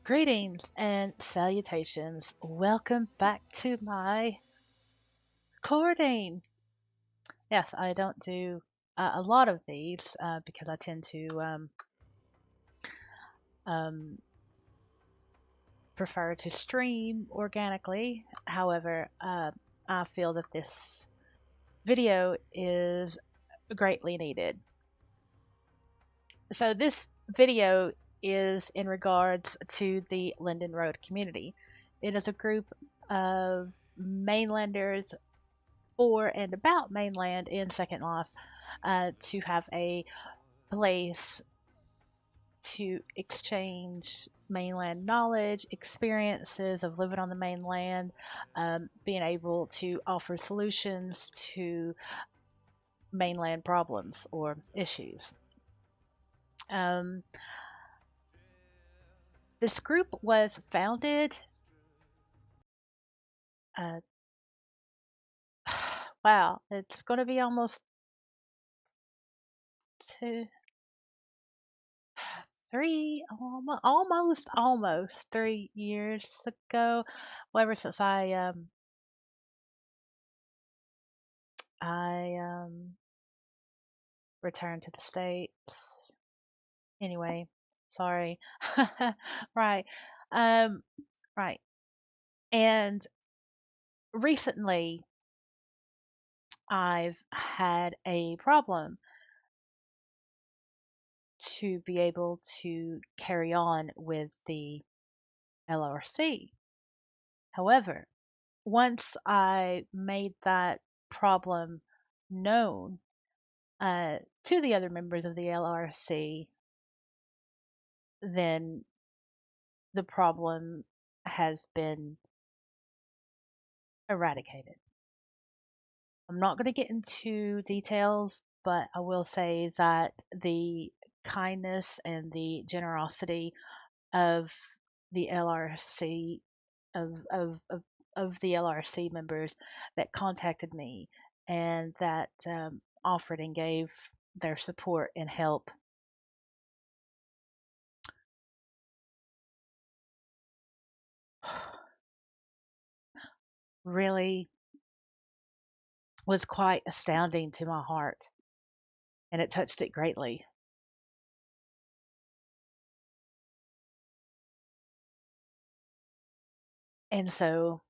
Greetings and salutations. Welcome back to my recording. Yes, I don't do a lot of these because I tend to um, prefer to stream organically. However, I feel that this video is greatly needed. So this video is in regards to the Linden Road community. It is a group of Mainlanders for and about Mainland in Second Life to have a place to exchange mainland knowledge, experiences of living on the mainland, being able to offer solutions to mainland problems or issues. This group was founded, uh, wow, it's going to be almost two, three, almost 3 years ago. Well, ever since I returned to the States. Anyway, sorry. Right. Um, right. And recently I've had a problem to be able to carry on with the LRC. However, once I made that problem known to the other members of the LRC, then the problem has been eradicated. I'm not going to get into details, but I will say that the kindness and the generosity of the LRC of the LRC members that contacted me and that offered and gave their support and help really was quite astounding to my heart, and it touched it greatly. And so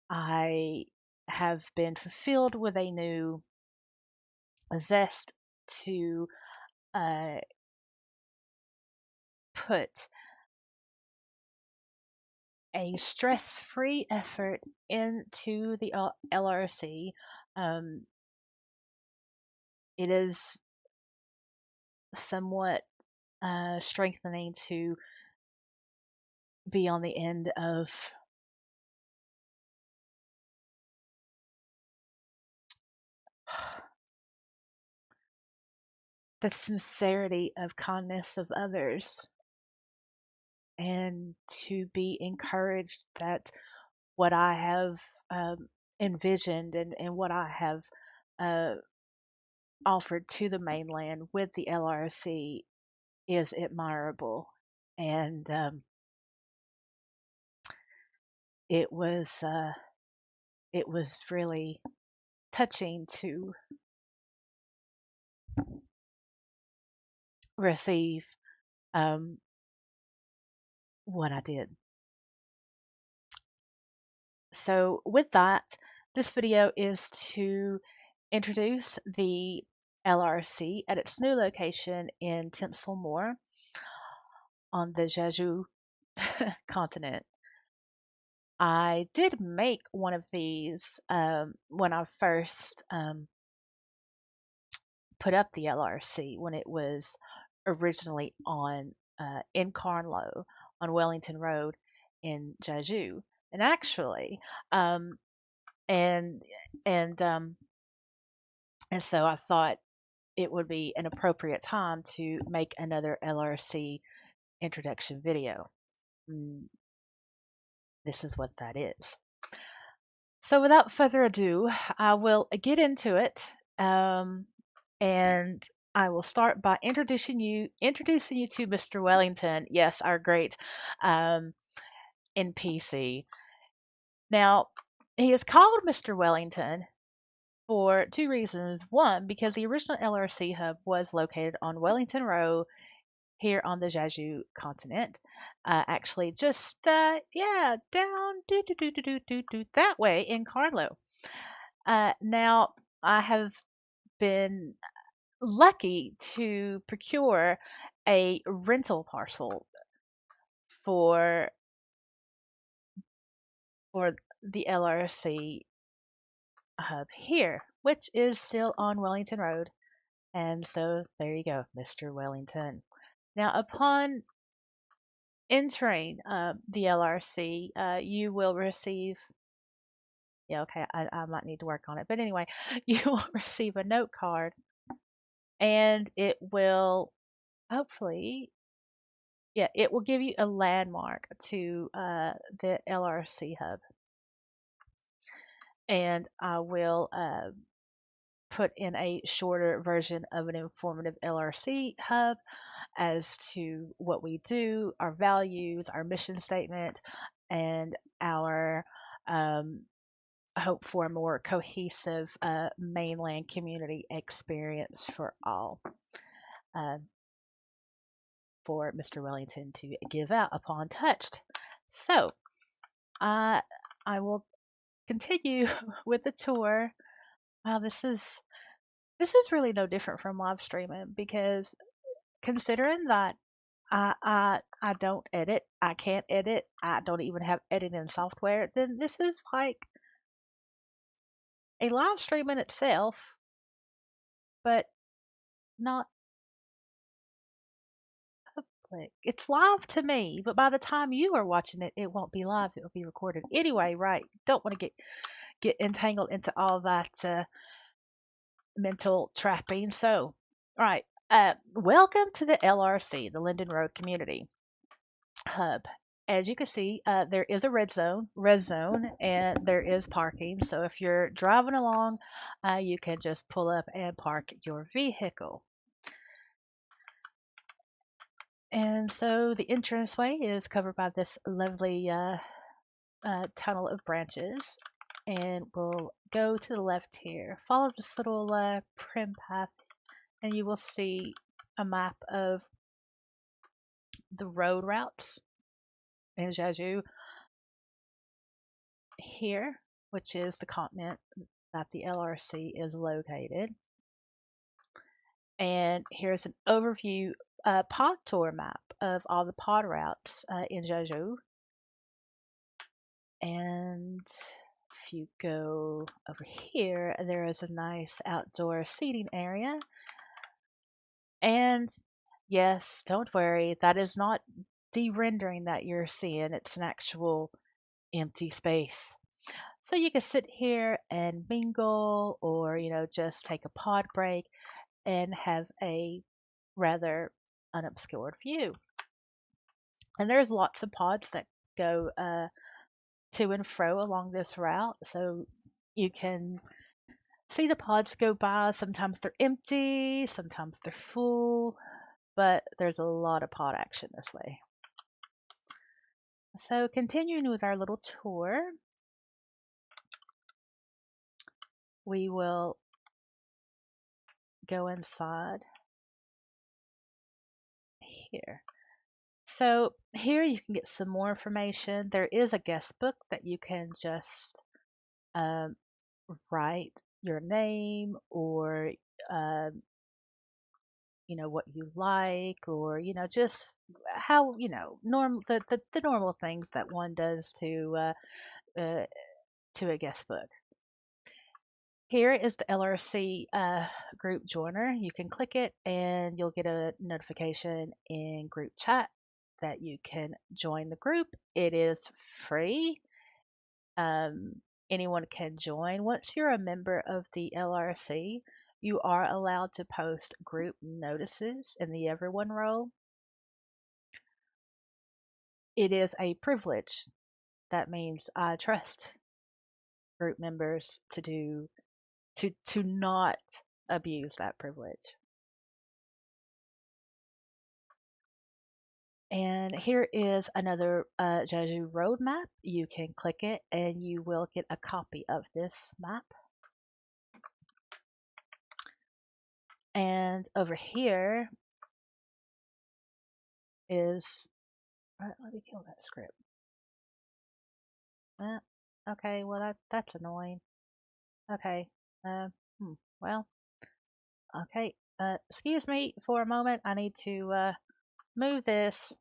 I have been fulfilled with a new zest to uh, put a stress free effort into the LRC. Um, it is somewhat strengthening to be on the end of the sincerity of kindness of others and to be encouraged that what I have envisioned and what I have uh, offered to the mainland with the LRC is admirable. And it was uh, it was really touching to receive um, what I did. So with that, this video is to introduce the LRC at its new location in Tensel Moor on the Jeogeot continent. I did make one of these when I first put up the LRC when it was originally on in Carnlow on Wellington Road in Jeogeot. And actually, um, and and um, and so I thought it would be an appropriate time to make another LRC introduction video. Mm, This is what that is. So without further ado, I will get into it. And I will start by introducing you to Mr. Wellington. Yes, our great um, NPC. Now, he is called Mr. Wellington for two reasons. One, because the original LRC hub was located on Wellington Row here on the Jeogeot continent. Actually, just down that way in Carlo. Now, I have been lucky to procure a rental parcel for for the LRC hub here, which is still on Wellington Road. And so there you go, Mr. Wellington. Now, upon entering the LRC, you will receive, yeah, okay, I might need to work on it. But anyway, you will receive a note card and it will hopefully, yeah, it will give you a landmark to the LRC hub. And I will put in a shorter version of an informative LRC hub as to what we do, our values, our mission statement, and our hope for a more cohesive mainland community experience for all. Uh, for Mr. Wellington to give out upon touched. So I will continue with the tour. Wow, this is really no different from live streaming because considering that I don't edit, I can't edit, I don't even have editing software, then this is like a live stream in itself, but not public. It's live to me, but by the time you are watching it, it won't be live, it will be recorded. Anyway, right, don't want to get entangled into all that mental trapping. So, all right, welcome to the LRC, the Linden Road Community Hub. As you can see, there is a red zone, and there is parking. So if you're driving along, you can just pull up and park your vehicle. And so the entranceway is covered by this lovely tunnel of branches. And we'll go to the left here. Follow this little prim path, and you will see a map of the road routes in Jeogeot here, which is the continent that the LRC is located. And here's an overview pod tour map of all the pod routes in Jeogeot. And if you go over here, there is a nice outdoor seating area. And yes, don't worry, that is not the rendering that you're seeing. It's an actual empty space. So you can sit here and mingle or, just take a pod break and have a rather unobscured view. And there's lots of pods that go to and fro along this route. So you can see the pods go by. Sometimes they're empty, sometimes they're full, but there's a lot of pod action this way. So continuing with our little tour, we will go inside here. So here you can get some more information. There is a guest book that you can just write your name or what you like, or just how the normal things that one does to a guest book. Here is the LRC group joiner. You can click it and you'll get a notification in group chat that you can join the group. It is free. Anyone can join. Once you're a member of the LRC, you are allowed to post group notices in the Everyone role. It is a privilege. That means I trust group members to not abuse that privilege. And here is another Jeju road map. You can click it and you will get a copy of this map. And over here is, let me kill that script. Okay, well that's annoying. Okay, well, okay. Excuse me for a moment. I need to move this.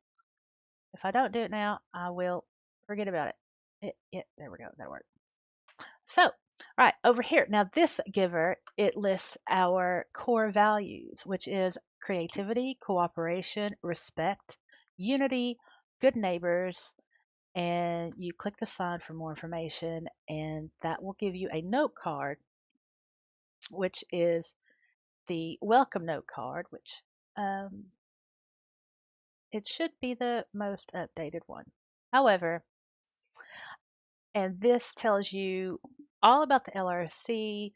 If I don't do it now, I will forget about it. There we go. That worked. So, right over here. Now, this giver, it lists our core values, which is creativity, cooperation, respect, unity, good neighbors, and you click the sign for more information, and that will give you a note card, which is the welcome note card, which it should be the most updated one. However, and this tells you all about the LRC.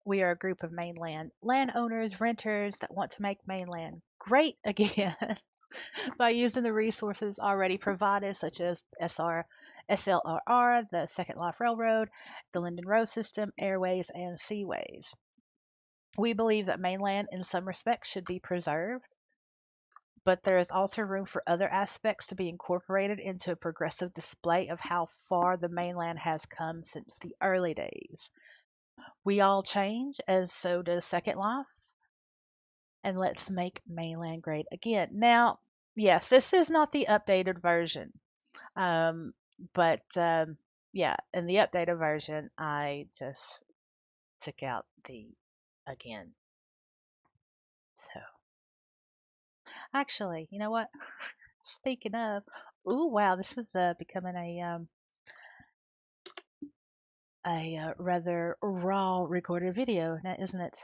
We are a group of mainland landowners, renters that want to make mainland great again by using the resources already provided, such as SLRR, the Second Life Railroad, the Linden Road System, airways, and seaways. We believe that mainland, in some respects, should be preserved, but there is also room for other aspects to be incorporated into a progressive display of how far the mainland has come since the early days. We all change, as so does Second Life, and let's make mainland great again. Now, yes, this is not the updated version, um, but yeah, in the updated version, I just took out the again. So, actually, you know what? Speaking of, ooh, wow, this is becoming a rather raw recorded video, now isn't it?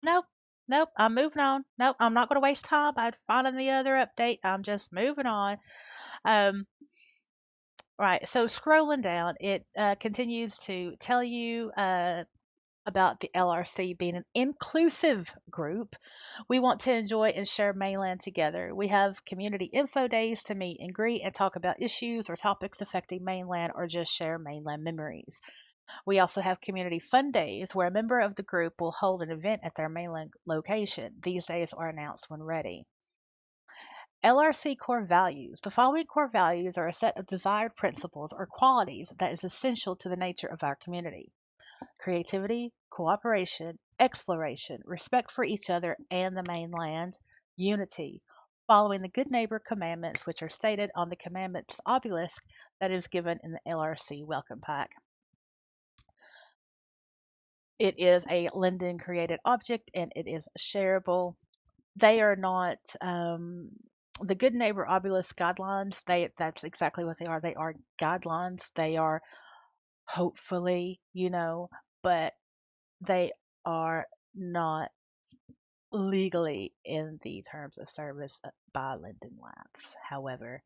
Nope, nope. I'm moving on. Nope, I'm not going to waste time. I'd find the other update. I'm just moving on. Um, right. So scrolling down, it continues to tell you about the LRC being an inclusive group. We want to enjoy and share Mainland together. We have community info days to meet and greet and talk about issues or topics affecting Mainland or just share Mainland memories. We also have community fun days where a member of the group will hold an event at their Mainland location. These days are announced when ready. LRC core values. The following core values are a set of desired principles or qualities that is essential to the nature of our community: creativity, cooperation, exploration, respect for each other and the mainland, unity, following the good neighbor commandments which are stated on the commandments obelisk that is given in the LRC welcome pack. It is a Linden created object and it is shareable. They are not the good neighbor obelisk guidelines. That's exactly what they are. They are guidelines. They are hopefully, but they are not legally in the terms of service by Linden Labs. However,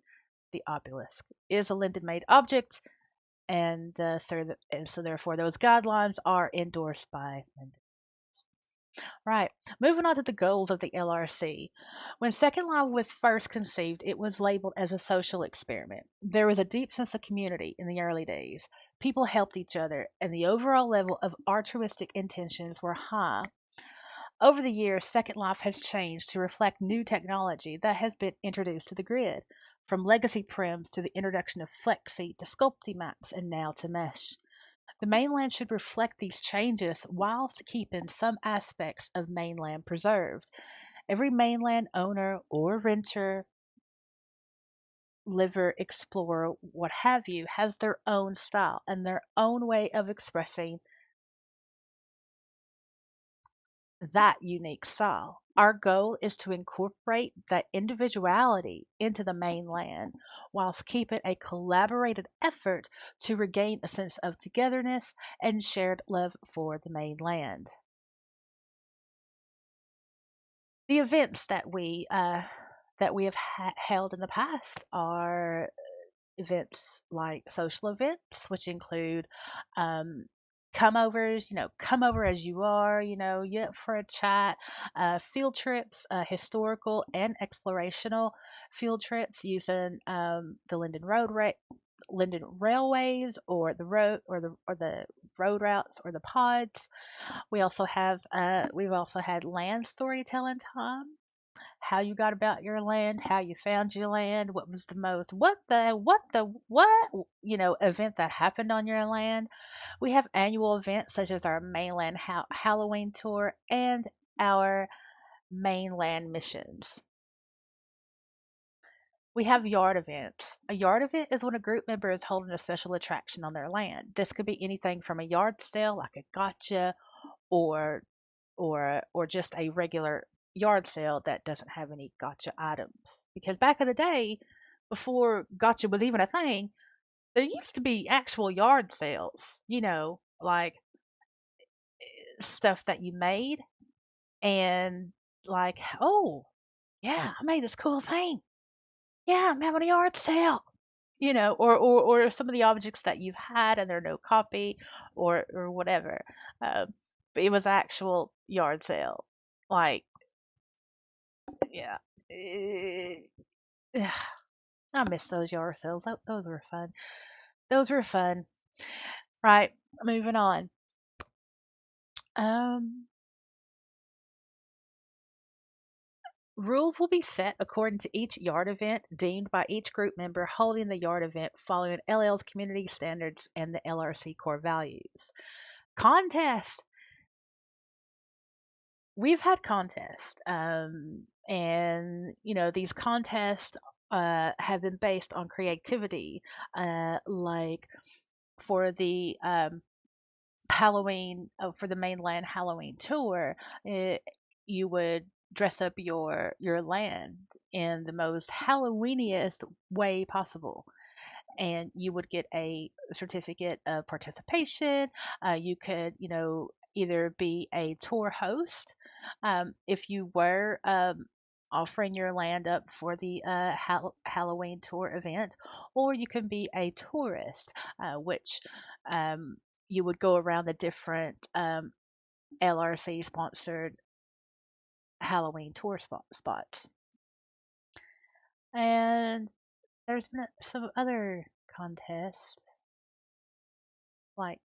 the obelisk is a Linden made object, and so therefore those guidelines are endorsed by Linden. Right. Moving on to the goals of the LRC. When Second Life was first conceived, it was labeled as a social experiment. There was a deep sense of community in the early days. People helped each other, and the overall level of altruistic intentions were high. Over the years, Second Life has changed to reflect new technology that has been introduced to the grid, from legacy prims to the introduction of Flexi to Sculpty maps and now to Mesh. The mainland should reflect these changes whilst keeping some aspects of mainland preserved. Every mainland owner or renter, liver, explorer, what have you, has their own style and their own way of expressing that unique style. Our goal is to incorporate that individuality into the mainland whilst keeping a collaborated effort to regain a sense of togetherness and shared love for the mainland. The events that we have held in the past are events like social events, which include come over as you are, you up for a chat. Field trips, historical and explorational field trips using the Linden railways, or the road routes, or the pods. We've also had land storytelling time. How you got about your land, how you found your land, what was the most, what event that happened on your land. We have annual events such as our Mainland Halloween tour and our Mainland missions. We have yard events. A yard event is when a group member is holding a special attraction on their land. This could be anything from a yard sale, like a gotcha, or or just a regular yard sale that doesn't have any gotcha items. Because back in the day, before gotcha was even a thing, there used to be actual yard sales, like stuff that you made, and like, oh, yeah, I made this cool thing. Yeah, I'm having a yard sale. Or some of the objects that you've had and they're no copy, or whatever. But it was actual yard sale. Like, yeah. Eh, I miss those yard sales. Those were fun. Those were fun. Right. Moving on. Um, Rules will be set according to each yard event, deemed by each group member holding the yard event following LL's community standards and the LRC core values. Contest. We've had contests, and these contests have been based on creativity, like for the for the Mainland Halloween tour. You would dress up your land in the most Halloweeniest way possible, and you would get a certificate of participation. You could, either be a tour host, if you were offering your land up for the Halloween tour event, or you can be a tourist, which um, you would go around the different LRC sponsored Halloween tour spots. And there's been some other contests, like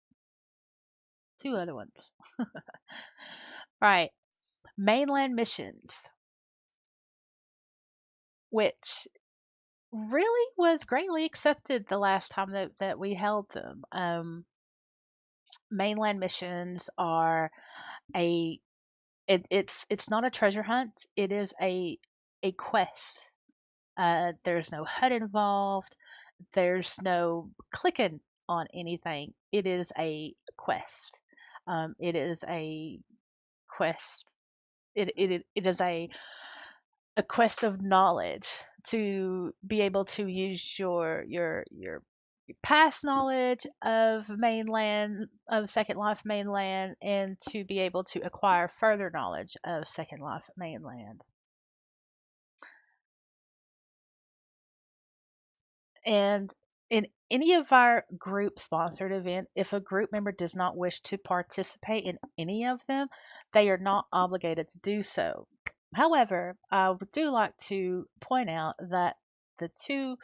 two other ones. Right. Mainland missions, which really was greatly accepted the last time that we held them. Mainland missions are a it's not a treasure hunt. It is a quest. There's no HUD involved. There's no clicking on anything. It is a quest. It is a quest. It is a quest of knowledge to be able to use your past knowledge of Second Life Mainland, and to be able to acquire further knowledge of Second Life Mainland. And in any of our group sponsored event, if a group member does not wish to participate in any of them, they are not obligated to do so. However, I do like to point out that the two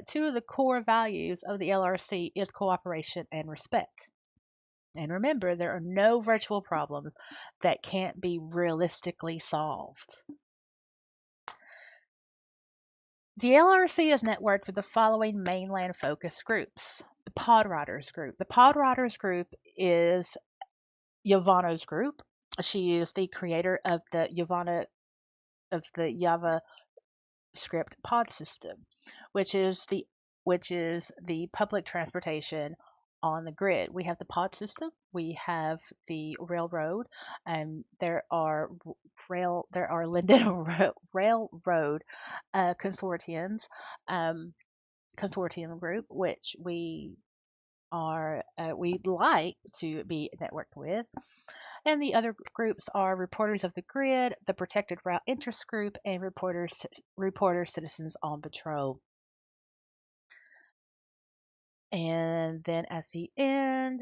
two of the core values of the LRC is cooperation and respect. And remember, there are no virtual problems that can't be realistically solved. The LRC is networked with the following mainland focus groups. The Pod Riders group. The Pod Riders group is Yvonne's group. She is the creator of the JavaScript pod system, which is the public transportation on the grid. We have the pod system, we have the railroad, and there are Linden Railroad consortiums, consortium group, which we'd like to be networked with. And the other groups are Reporters of the Grid, the Protected Route Interest Group, and Reporters Citizens on Patrol. And then at the end,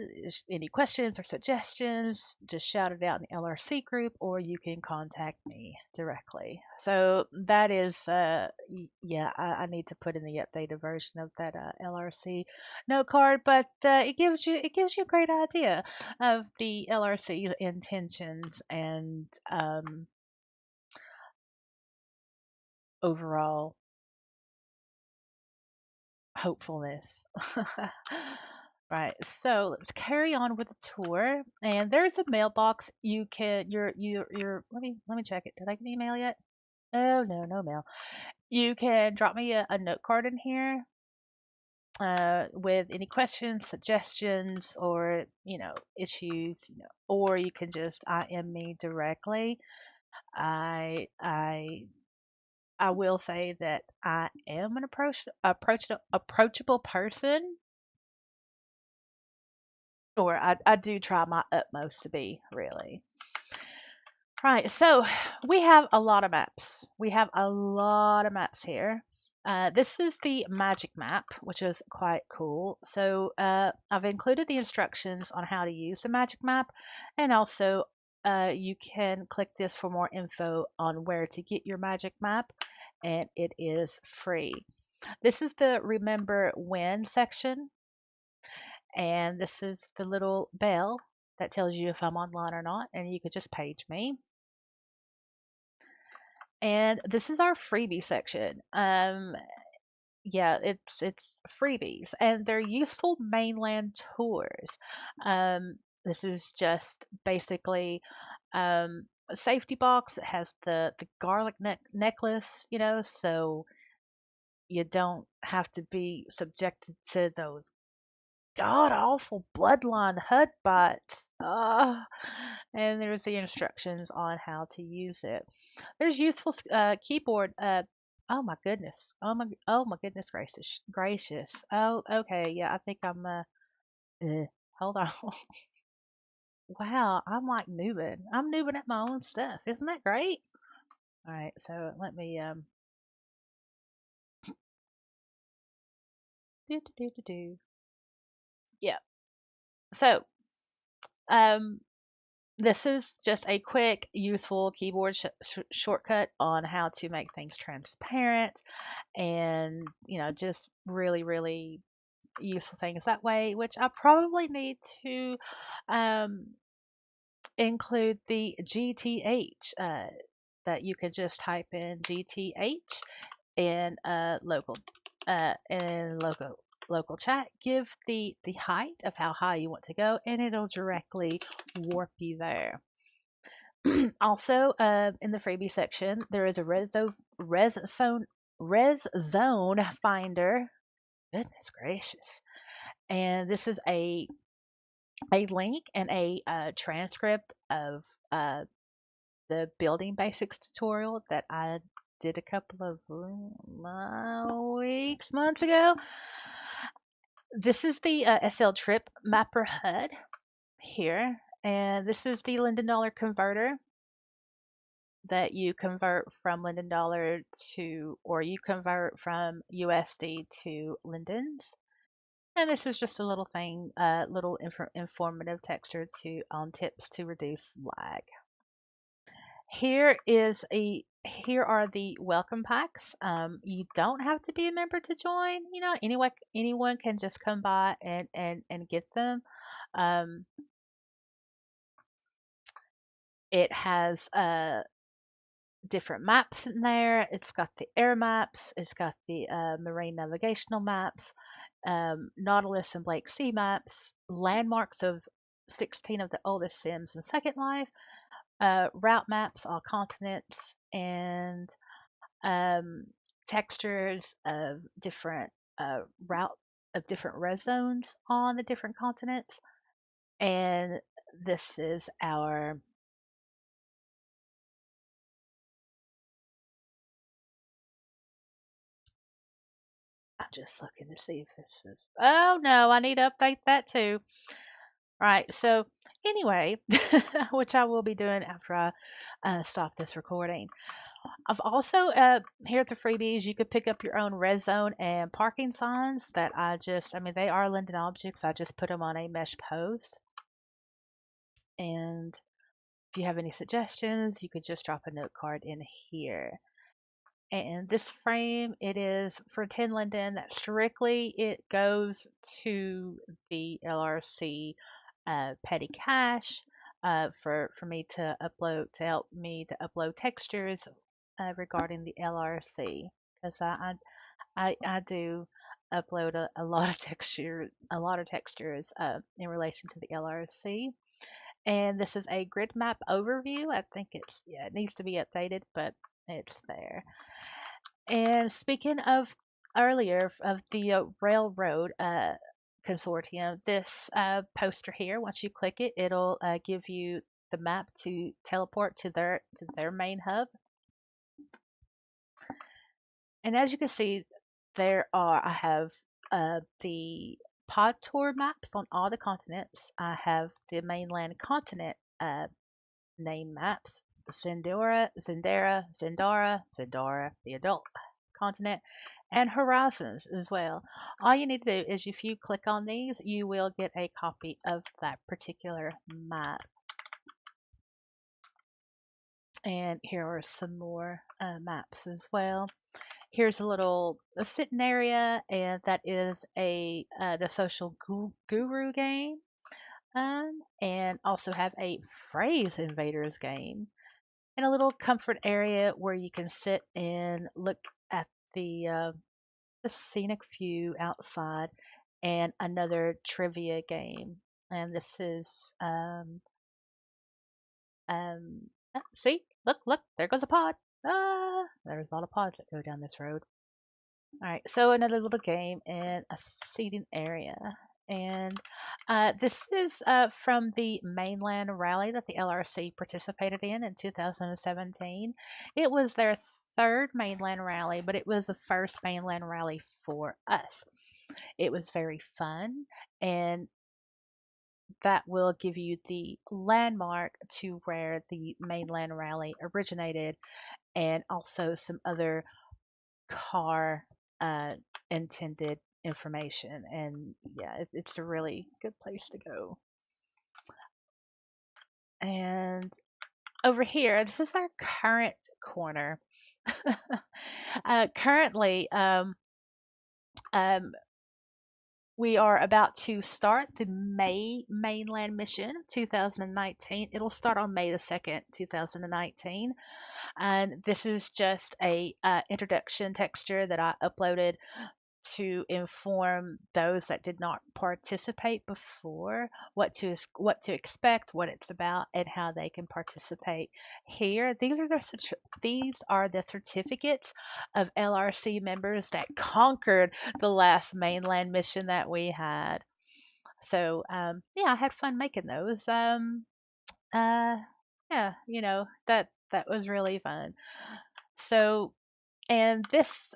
any questions or suggestions, just shout it out in the LRC group, or you can contact me directly. So that is, yeah, I need to put in the updated version of that LRC note card, but it gives you a great idea of the LRC's intentions and overall hopefulness. Right. So let's carry on with the tour. And there's a mailbox. You can your let me check it. Did I get an email yet? Oh no, no mail. You can drop me a note card in here with any questions, suggestions, or issues. Or you can just IM me directly. I I I will say that I am an approachable person, or I do try my utmost to be, really. Right, so we have a lot of maps. We have a lot of maps here. This is the magic map, which is quite cool. So I've included the instructions on how to use the magic map, and also you can click this for more info on where to get your magic map, and it is free. This is the Remember When section, and this is the little bell that tells you if I'm online or not, and you could just page me. And this is our freebie section. Yeah, it's freebies, and they're useful mainland tours. This is just basically a safety box. It has the garlic necklace, so you don't have to be subjected to those god awful bloodline HUD bots. And there's the instructions on how to use it. There's useful keyboard. Oh my goodness. Oh my goodness gracious. Gracious. Oh, okay. Yeah, I think I'm hold on. Wow, I'm like noobing. I'm noobing at my own stuff. Isn't that great? All right, so let me do do do do do. Yeah. So, um this is just a quick, useful keyboard shortcut on how to make things transparent, and just really, really useful things that way, which I probably need to um, include the GTH, that you could just type in GTH in local chat, give the height of how high you want to go, and it'll directly warp you there. Also, in the freebie section, there is a res zone finder. Goodness gracious! And this is a link and a transcript of the building basics tutorial that I did a couple of months ago. This is the SL Trip Mapper HUD here, and this is the Linden Dollar converter that you convert from Linden Dollar to, or you convert from USD to Lindens. And this is just a little thing, little informative texture to on tips to reduce lag. Here are the welcome packs. You don't have to be a member to join. Anyone can just come by and get them. Um, it has different maps in there. It's got the air maps. It's got the marine navigational maps, Nautilus and Blake Sea maps, landmarks of 16 of the oldest sims in Second Life, route maps, all continents, and textures of different route of different res zones on the different continents. And this is our I'm just looking to see if this is. Oh no, I need to update that too. Right. So anyway, which I will be doing after I stop this recording. I've also here at the freebies, you could pick up your own red zone and parking signs that I mean, they are Linden objects. I just put them on a mesh post. And if you have any suggestions, you could just drop a note card in here. And this frame, it is for 10 Linden. Strictly, it goes to the LRC petty cache for me to upload, to help me to upload textures regarding the LRC, because I do upload a lot of textures in relation to the LRC. And this is a grid map overview. I think it needs to be updated, but it's there. And speaking of earlier of the railroad consortium, this poster here, once you click it, it'll give you the map to teleport to their main hub. And as you can see, I have the pod tour maps on all the continents. I have the mainland continent name maps, Zendara, the adult continent, and horizons as well. All you need to do is if you click on these, you will get a copy of that particular map. And here are some more maps as well. Here's a sitting area, and that is the social guru game. And also have a phrase invaders game, and a little comfort area where you can sit and look at the scenic view outside, and another trivia game. And this is see, look, there goes a pod. There's a lot of pods that go down this road. All right, so another little game in a seating area. And this is from the Mainland rally that the LRC participated in 2017. It was their third Mainland rally, but it was the first Mainland rally for us. It was very fun, and that will give you the landmark to where the Mainland rally originated, and also some other car intended information. And yeah, it's a really good place to go. And over here, this is our current corner. Currently, we are about to start the Mainland mission 2019. It'll start on May the 2nd, 2019. And this is just a introduction texture that I uploaded to inform those that did not participate before what to expect, what it's about, and how they can participate here. These are the certificates of LRC members that conquered the last mainland mission that we had. So yeah, I had fun making those. Yeah, that was really fun. So, and this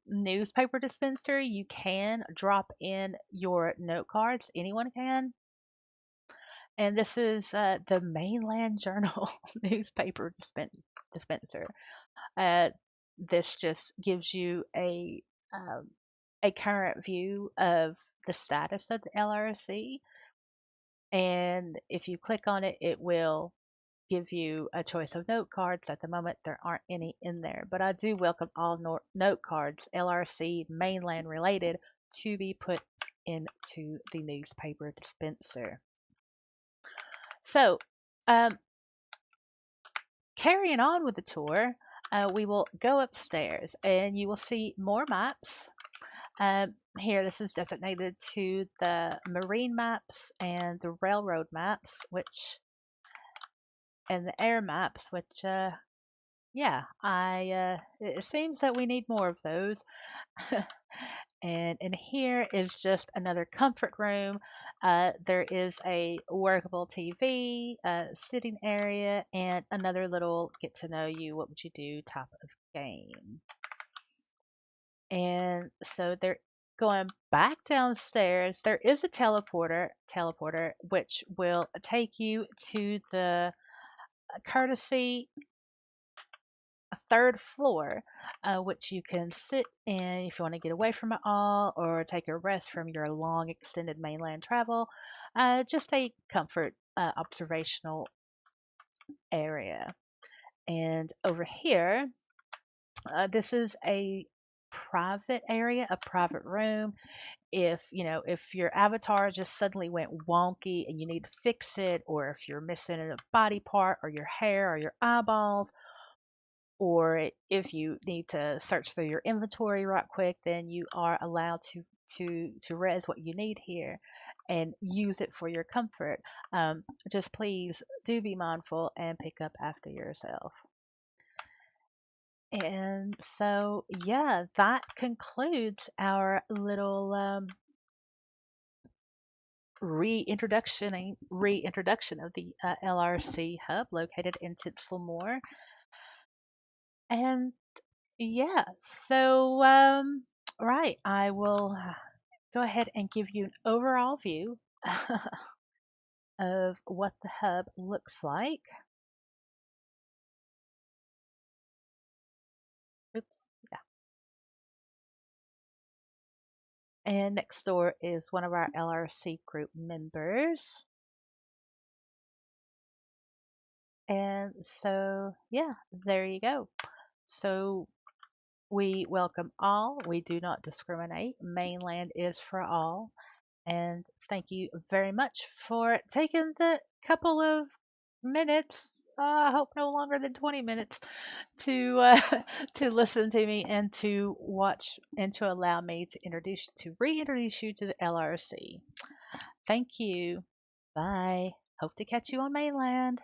newspaper dispenser, you can drop in your note cards. Anyone can. And this is the Mainland Journal newspaper dispenser. This just gives you a current view of the status of the LRC. And if you click on it, it will give you a choice of note cards. At the moment, there aren't any in there, but I do welcome all note cards, LRC mainland related, to be put into the newspaper dispenser. So, carrying on with the tour, we will go upstairs and you will see more maps. Here, this is designated to the marine maps and the railroad maps, and the air maps, which yeah, it seems that we need more of those. And in here is just another comfort room. There is a workable TV, sitting area, and another little get to know you, what would you do type of game. And so they're going back downstairs. There is a teleporter which will take you to the courtesy third floor, which you can sit in if you want to get away from it all or take a rest from your long extended mainland travel. Just a comfort observational area. And over here, this is a private area, a private room. If your avatar just suddenly went wonky and you need to fix it, or if you're missing a body part or your hair or your eyeballs, or if you need to search through your inventory right quick, then you are allowed to res what you need here and use it for your comfort. Just please do be mindful and pick up after yourself. And so, yeah, that concludes our little reintroduction of the LRC hub located in Tensel Moor. And yeah, so right, I will go ahead and give you an overall view of what the hub looks like. Oops, yeah. And next door is one of our LRC group members. And so, yeah, there you go. So we welcome all. We do not discriminate. Mainland is for all. And thank you very much for taking the couple of minutes. I hope no longer than 20 minutes to to listen to me and to watch and to allow me to reintroduce you to the LRC. Thank you. Bye. Hope to catch you on Mainland.